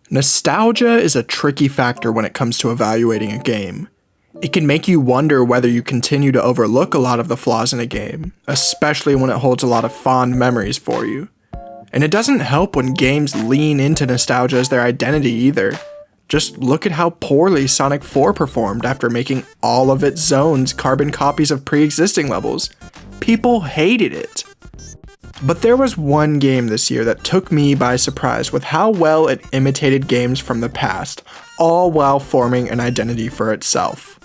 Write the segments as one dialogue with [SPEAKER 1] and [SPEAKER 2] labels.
[SPEAKER 1] Nostalgia is a tricky factor when it comes to evaluating a game. It can make you wonder whether you continue to overlook a lot of the flaws in a game, especially when it holds a lot of fond memories for you. And it doesn't help when games lean into nostalgia as their identity either. Just look at how poorly Sonic 4 performed after making all of its zones carbon copies of pre-existing levels. People hated it. But there was one game this year that took me by surprise with how well it imitated games from the past, all while forming an identity for itself.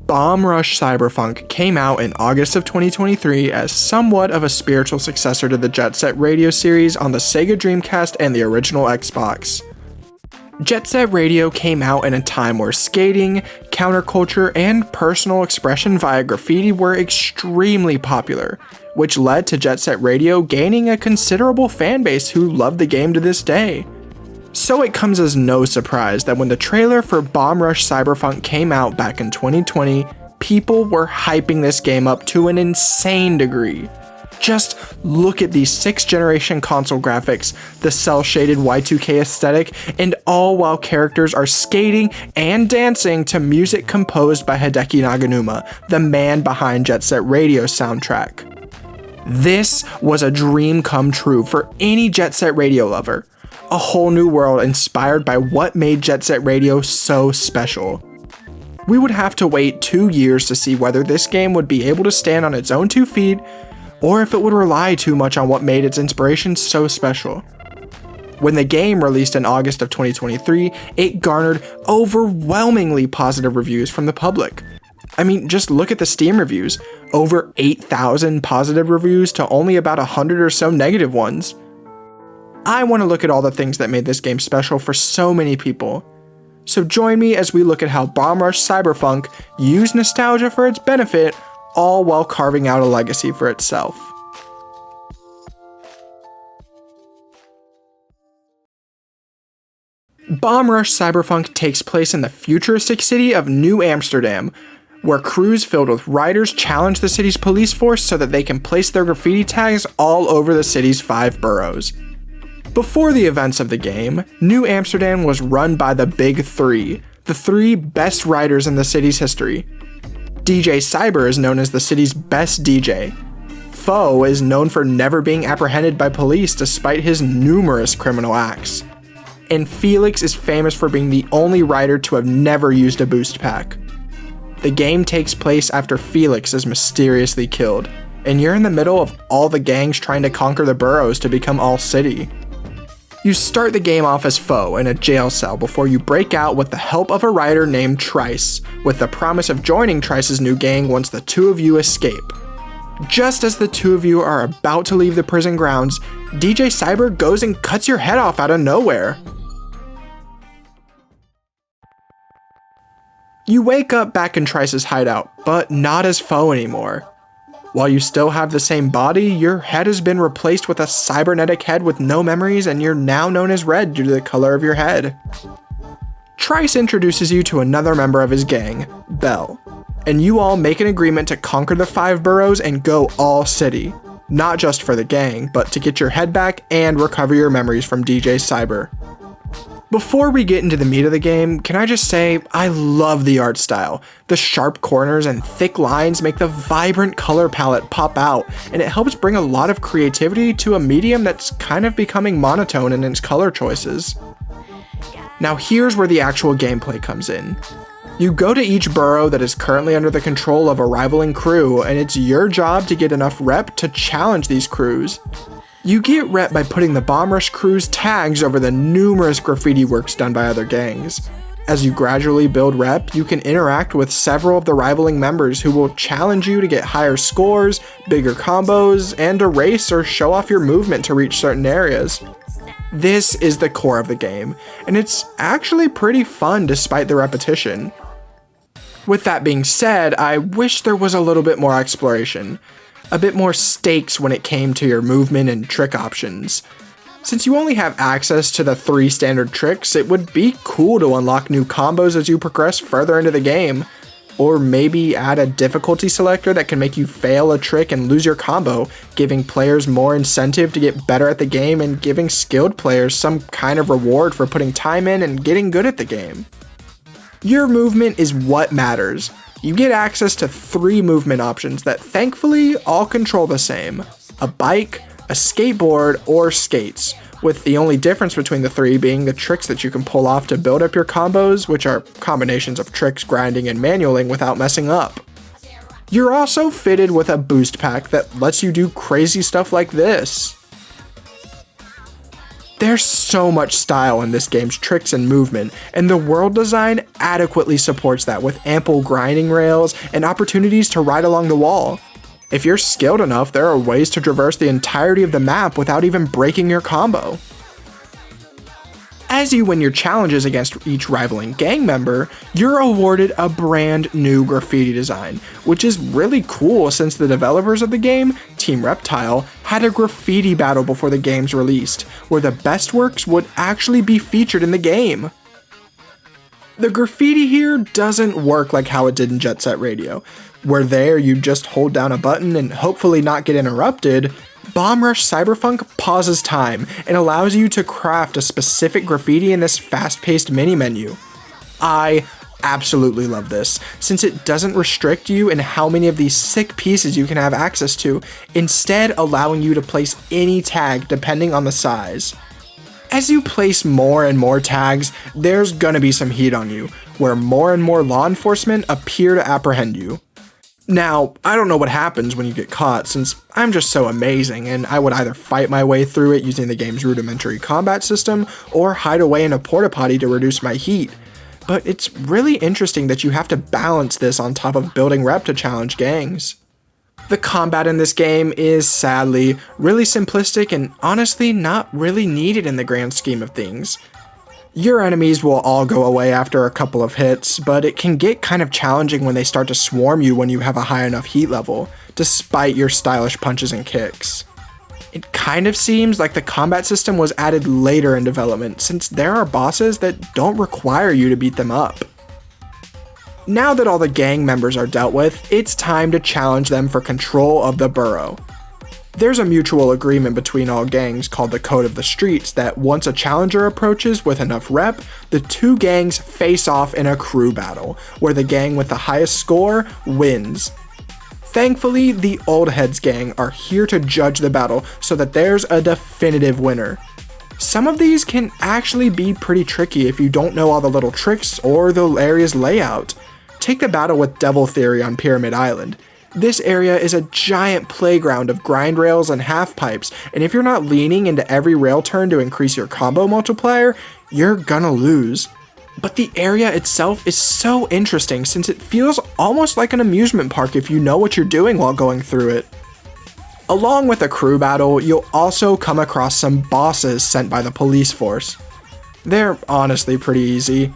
[SPEAKER 1] Bomb Rush Cyberfunk came out in August of 2023 as somewhat of a spiritual successor to the Jet Set Radio series on the Sega Dreamcast and the original Xbox. Jet Set Radio came out in a time where skating, counterculture, and personal expression via graffiti were extremely popular, which led to Jet Set Radio gaining a considerable fanbase who love the game to this day. So it comes as no surprise that when the trailer for Bomb Rush Cyberfunk came out back in 2020, people were hyping this game up to an insane degree. Just look at these 6th generation console graphics, the cel-shaded Y2K aesthetic, and all while characters are skating and dancing to music composed by Hideki Naganuma, the man behind Jet Set Radio's soundtrack. This was a dream come true for any Jet Set Radio lover. A whole new world inspired by what made Jet Set Radio so special. We would have to wait 2 years to see whether this game would be able to stand on its own 2 feet, or if it would rely too much on what made its inspiration so special. When the game released in August of 2023, it garnered overwhelmingly positive reviews from the public. I mean, just look at the Steam reviews. Over 8,000 positive reviews to only about 100 or so negative ones. I want to look at all the things that made this game special for so many people. So join me as we look at how Bomb Rush Cyberfunk used nostalgia for its benefit, all while carving out a legacy for itself. Bomb Rush Cyberfunk takes place in the futuristic city of New Amsterdam, where crews filled with riders challenge the city's police force so that they can place their graffiti tags all over the city's 5 boroughs. Before the events of the game, New Amsterdam was run by the Big Three, the 3 best riders in the city's history. DJ Cyber is known as the city's best DJ. Foe is known for never being apprehended by police despite his numerous criminal acts. And Felix is famous for being the only rider to have never used a boost pack. The game takes place after Felix is mysteriously killed, and you're in the middle of all the gangs trying to conquer the boroughs to become All City. You start the game off as Foe in a jail cell before you break out with the help of a rider named Trice, with the promise of joining Trice's new gang once the 2 of you escape. Just as the 2 of you are about to leave the prison grounds, DJ Cyber goes and cuts your head off out of nowhere. You wake up back in Trice's hideout, but not as Foe anymore. While you still have the same body, your head has been replaced with a cybernetic head with no memories, and you're now known as Red due to the color of your head. Trice introduces you to another member of his gang, Belle, and you all make an agreement to conquer the 5 boroughs and go All City, not just for the gang, but to get your head back and recover your memories from DJ Cyber. Before we get into the meat of the game, can I just say, I love the art style. The sharp corners and thick lines make the vibrant color palette pop out, and it helps bring a lot of creativity to a medium that's kind of becoming monotone in its color choices. Now here's where the actual gameplay comes in. You go to each borough that is currently under the control of a rivaling crew, and it's your job to get enough rep to challenge these crews. You get rep by putting the Bomb Rush crew's tags over the numerous graffiti works done by other gangs. As you gradually build rep, you can interact with several of the rivaling members who will challenge you to get higher scores, bigger combos, and to race or show off your movement to reach certain areas. This is the core of the game, and it's actually pretty fun despite the repetition. With that being said, I wish there was a little bit more exploration. A bit more stakes when it came to your movement and trick options. Since you only have access to the 3 standard tricks, it would be cool to unlock new combos as you progress further into the game. Or maybe add a difficulty selector that can make you fail a trick and lose your combo, giving players more incentive to get better at the game and giving skilled players some kind of reward for putting time in and getting good at the game. Your movement is what matters. You get access to 3 movement options that thankfully all control the same: a bike, a skateboard, or skates, with the only difference between the 3 being the tricks that you can pull off to build up your combos, which are combinations of tricks, grinding, and manualing without messing up. You're also fitted with a boost pack that lets you do crazy stuff like this. There's so much style in this game's tricks and movement, and the world design adequately supports that with ample grinding rails and opportunities to ride along the wall. If you're skilled enough, there are ways to traverse the entirety of the map without even breaking your combo. As you win your challenges against each rivaling gang member, you're awarded a brand new graffiti design, which is really cool since the developers of the game, Team Reptile, had a graffiti battle before the game's released, where the best works would actually be featured in the game. The graffiti here doesn't work like how it did in Jet Set Radio, where there you just hold down a button and hopefully not get interrupted. Bomb Rush Cyberfunk pauses time and allows you to craft a specific graffiti in this fast-paced mini-menu. I absolutely love this, since it doesn't restrict you in how many of these sick pieces you can have access to, instead allowing you to place any tag depending on the size. As you place more and more tags, there's gonna be some heat on you, where more and more law enforcement appear to apprehend you. Now, I don't know what happens when you get caught, since I'm just so amazing, and I would either fight my way through it using the game's rudimentary combat system, or hide away in a porta potty to reduce my heat. But it's really interesting that you have to balance this on top of building rep to challenge gangs. The combat in this game is, sadly, really simplistic and honestly not really needed in the grand scheme of things. Your enemies will all go away after a couple of hits, but it can get kind of challenging when they start to swarm you when you have a high enough heat level, despite your stylish punches and kicks. It kind of seems like the combat system was added later in development, since there are bosses that don't require you to beat them up. Now that all the gang members are dealt with, it's time to challenge them for control of the borough. There's a mutual agreement between all gangs called the Code of the Streets that once a challenger approaches with enough rep, the 2 gangs face off in a crew battle, where the gang with the highest score wins. Thankfully, the Old Heads gang are here to judge the battle so that there's a definitive winner. Some of these can actually be pretty tricky if you don't know all the little tricks or the area's layout. Take the battle with Devil Theory on Pyramid Island. This area is a giant playground of grind rails and half pipes, and if you're not leaning into every rail turn to increase your combo multiplier, you're gonna lose. But the area itself is so interesting since it feels almost like an amusement park if you know what you're doing while going through it. Along with a crew battle, you'll also come across some bosses sent by the police force. They're honestly pretty easy.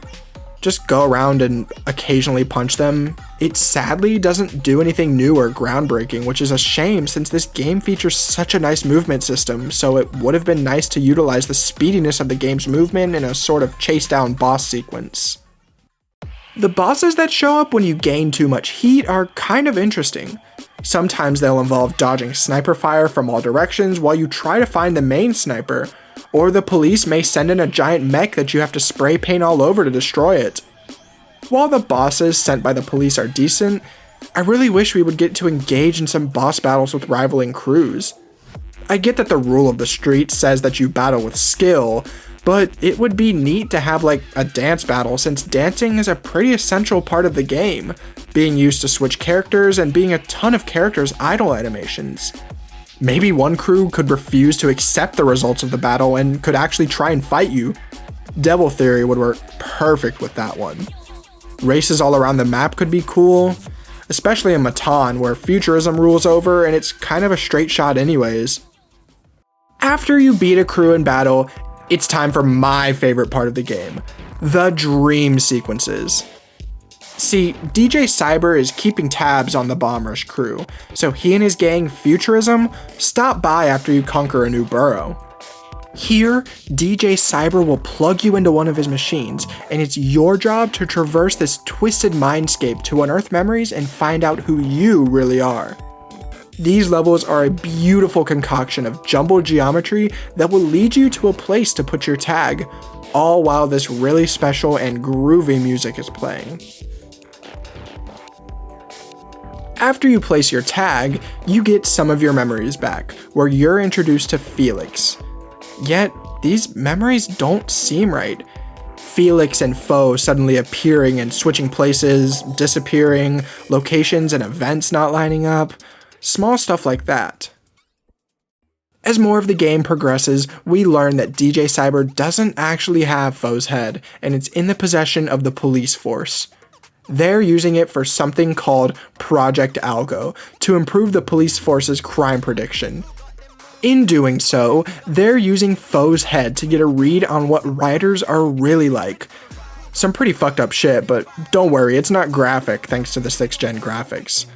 [SPEAKER 1] Just go around and occasionally punch them. It sadly doesn't do anything new or groundbreaking, which is a shame since this game features such a nice movement system, so it would have been nice to utilize the speediness of the game's movement in a sort of chase down boss sequence. The bosses that show up when you gain too much heat are kind of interesting. Sometimes they'll involve dodging sniper fire from all directions while you try to find the main sniper, or the police may send in a giant mech that you have to spray paint all over to destroy it. While the bosses sent by the police are decent, I really wish we would get to engage in some boss battles with rivaling crews. I get that the rule of the street says that you battle with skill, but it would be neat to have like a dance battle since dancing is a pretty essential part of the game, being used to switch characters and being a ton of characters' idle animations. Maybe one crew could refuse to accept the results of the battle and could actually try and fight you. Devil Theory would work perfect with that one. Races all around the map could be cool, especially in Matan where futurism rules over and it's kind of a straight shot anyways. After you beat a crew in battle, it's time for my favorite part of the game, the dream sequences. See, DJ Cyber is keeping tabs on the Bomb Rush crew, so he and his gang Futurism stop by after you conquer a new borough. Here, DJ Cyber will plug you into one of his machines, and it's your job to traverse this twisted mindscape to unearth memories and find out who you really are. These levels are a beautiful concoction of jumbled geometry that will lead you to a place to put your tag, all while this really special and groovy music is playing. After you place your tag, you get some of your memories back, where you're introduced to Felix. Yet, these memories don't seem right. Felix and Foe suddenly appearing and switching places, disappearing, locations and events not lining up, small stuff like that. As more of the game progresses, we learn that DJ Cyber doesn't actually have Foe's head, and it's in the possession of the police force. They're using it for something called Project Algo to improve the police force's crime prediction. In doing so, they're using Foe's head to get a read on what writers are really like. Some pretty fucked up shit, but don't worry, it's not graphic thanks to the 6th gen graphics.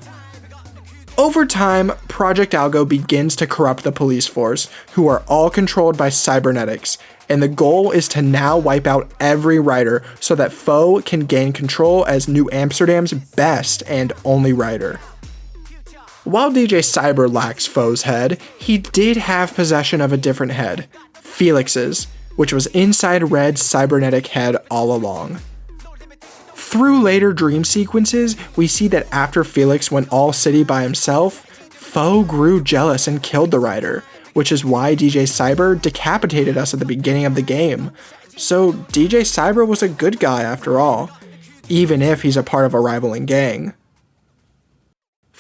[SPEAKER 1] Over time, Project Algo begins to corrupt the police force, who are all controlled by cybernetics, and the goal is to now wipe out every writer so that Foe can gain control as New Amsterdam's best and only writer. While DJ Cyber lacks Foe's head, he did have possession of a different head, Felix's, which was inside Red's cybernetic head all along. Through later dream sequences, we see that after Felix went all city by himself, Foe grew jealous and killed the writer, which is why DJ Cyber decapitated us at the beginning of the game. So DJ Cyber was a good guy after all, even if he's a part of a rivaling gang.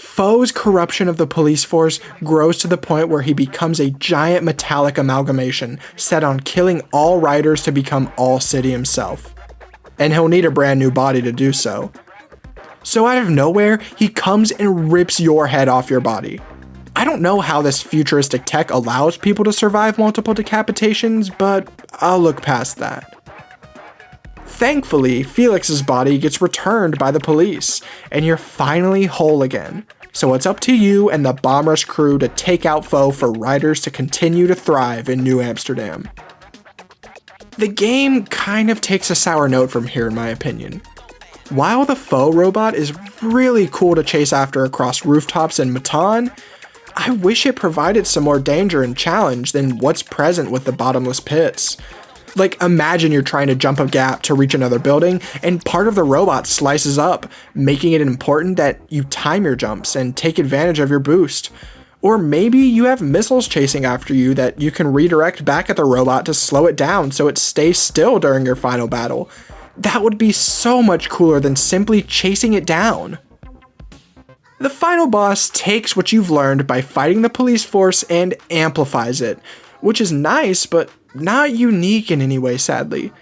[SPEAKER 1] Foe's corruption of the police force grows to the point where he becomes a giant metallic amalgamation set on killing all writers to become all city himself. And he'll need a brand new body to do so. So out of nowhere, he comes and rips your head off your body. I don't know how this futuristic tech allows people to survive multiple decapitations, but I'll look past that. Thankfully, Felix's body gets returned by the police, and you're finally whole again. So it's up to you and the Bomb Rush crew to take out Foe for writers to continue to thrive in New Amsterdam. The game kind of takes a sour note from here in my opinion. While the Foe robot is really cool to chase after across rooftops in Matan, I wish it provided some more danger and challenge than what's present with the bottomless pits. Like, imagine you're trying to jump a gap to reach another building, and part of the robot slices up, making it important that you time your jumps and take advantage of your boost. Or maybe you have missiles chasing after you that you can redirect back at the robot to slow it down so it stays still during your final battle. That would be so much cooler than simply chasing it down. The final boss takes what you've learned by fighting the police force and amplifies it, which is nice, but not unique in any way, sadly.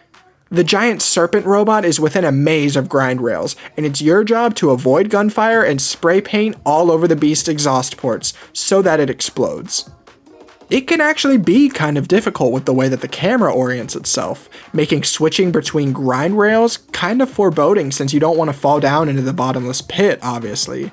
[SPEAKER 1] The giant serpent robot is within a maze of grind rails, and it's your job to avoid gunfire and spray paint all over the beast's exhaust ports so that it explodes. It can actually be kind of difficult with the way that the camera orients itself, making switching between grind rails kind of foreboding since you don't want to fall down into the bottomless pit, obviously.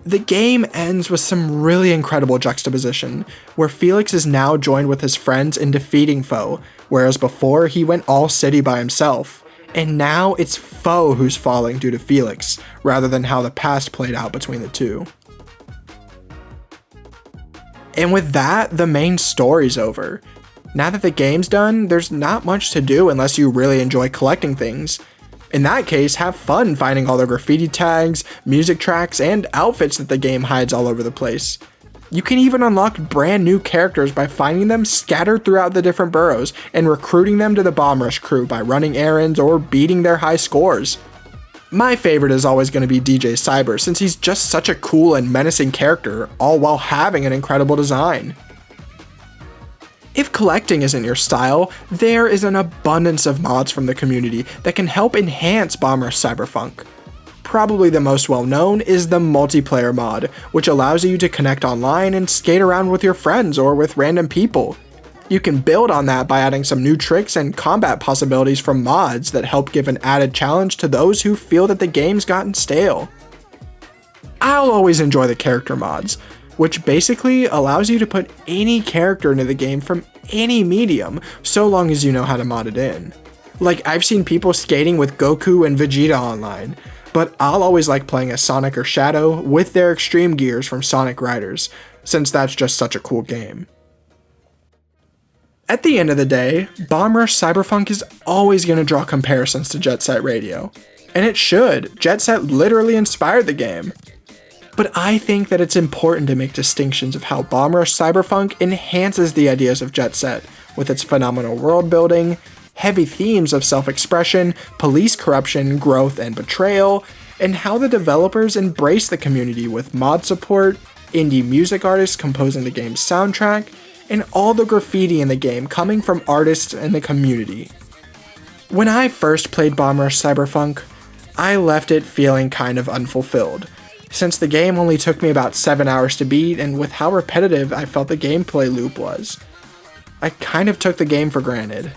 [SPEAKER 1] The game ends with some really incredible juxtaposition, where Felix is now joined with his friends in defeating Foe, whereas before he went all city by himself, and now it's Foe who's falling due to Felix, rather than how the past played out between the two. And with that, the main story's over. Now that the game's done, there's not much to do unless you really enjoy collecting things. In that case, have fun finding all the graffiti tags, music tracks, and outfits that the game hides all over the place. You can even unlock brand new characters by finding them scattered throughout the different boroughs and recruiting them to the Bomb Rush crew by running errands or beating their high scores. My favorite is always going to be DJ Cyber since he's just such a cool and menacing character, all while having an incredible design. If collecting isn't your style, there is an abundance of mods from the community that can help enhance Bomb Rush Cyberfunk. Probably the most well known is the multiplayer mod, which allows you to connect online and skate around with your friends or with random people. You can build on that by adding some new tricks and combat possibilities from mods that help give an added challenge to those who feel that the game's gotten stale. I'll always enjoy the character mods. which basically allows you to put any character into the game from any medium, so long as you know how to mod it in. Like, I've seen people skating with Goku and Vegeta online, but I'll always like playing as Sonic or Shadow with their extreme gears from Sonic Riders, since that's just such a cool game. At the end of the day, Bomb Rush Cyberfunk is always going to draw comparisons to Jet Set Radio. And it should. Jet Set literally inspired the game. But I think that it's important to make distinctions of how Bomb Rush Cyberfunk enhances the ideas of Jet Set, with its phenomenal world building, heavy themes of self-expression, police corruption, growth, and betrayal, and how the developers embrace the community with mod support, indie music artists composing the game's soundtrack, and all the graffiti in the game coming from artists in the community. When I first played Bomb Rush Cyberfunk, I left it feeling kind of unfulfilled, since the game only took me about 7 hours to beat, and with how repetitive I felt the gameplay loop was. I kind of took the game for granted.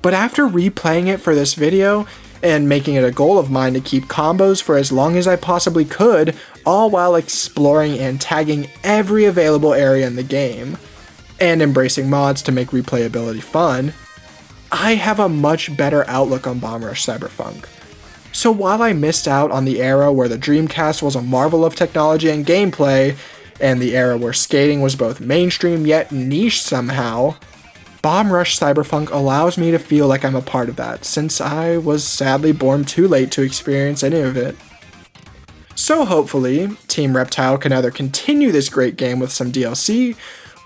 [SPEAKER 1] But after replaying it for this video, and making it a goal of mine to keep combos for as long as I possibly could, all while exploring and tagging every available area in the game, and embracing mods to make replayability fun, I have a much better outlook on Bomb Rush Cyberfunk. So while I missed out on the era where the Dreamcast was a marvel of technology and gameplay, and the era where skating was both mainstream yet niche somehow, Bomb Rush Cyberfunk allows me to feel like I'm a part of that, since I was sadly born too late to experience any of it. So hopefully, Team Reptile can either continue this great game with some DLC,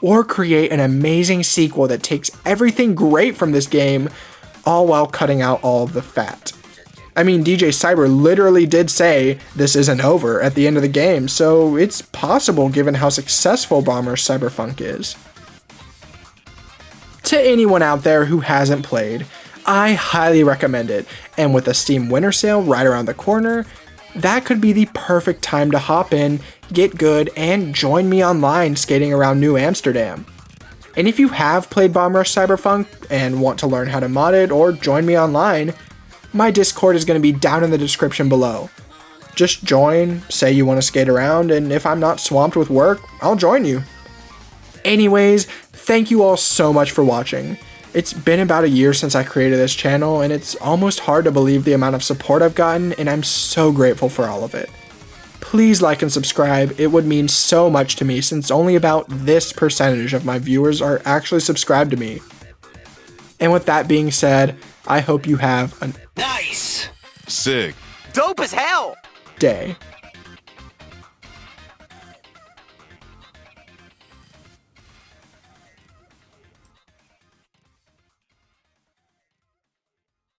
[SPEAKER 1] or create an amazing sequel that takes everything great from this game, all while cutting out all of the fat. I mean, DJ Cyber literally did say this isn't over at the end of the game, so it's possible given how successful Bomb Rush Cyberfunk is. To anyone out there who hasn't played, I highly recommend it, and with a Steam Winter Sale right around the corner, that could be the perfect time to hop in, get good, and join me online skating around New Amsterdam. And if you have played Bomb Rush Cyberfunk and want to learn how to mod it or join me online, my Discord is going to be down in the description below. Just join, say you want to skate around, and if I'm not swamped with work, I'll join you. Anyways, thank you all so much for watching. It's been about a year since I created this channel, and it's almost hard to believe the amount of support I've gotten, and I'm so grateful for all of it. Please like and subscribe, it would mean so much to me since only about this percentage of my viewers are actually subscribed to me. And with that being said, I hope you have a
[SPEAKER 2] nice,
[SPEAKER 3] sick,
[SPEAKER 2] dope as hell
[SPEAKER 1] day.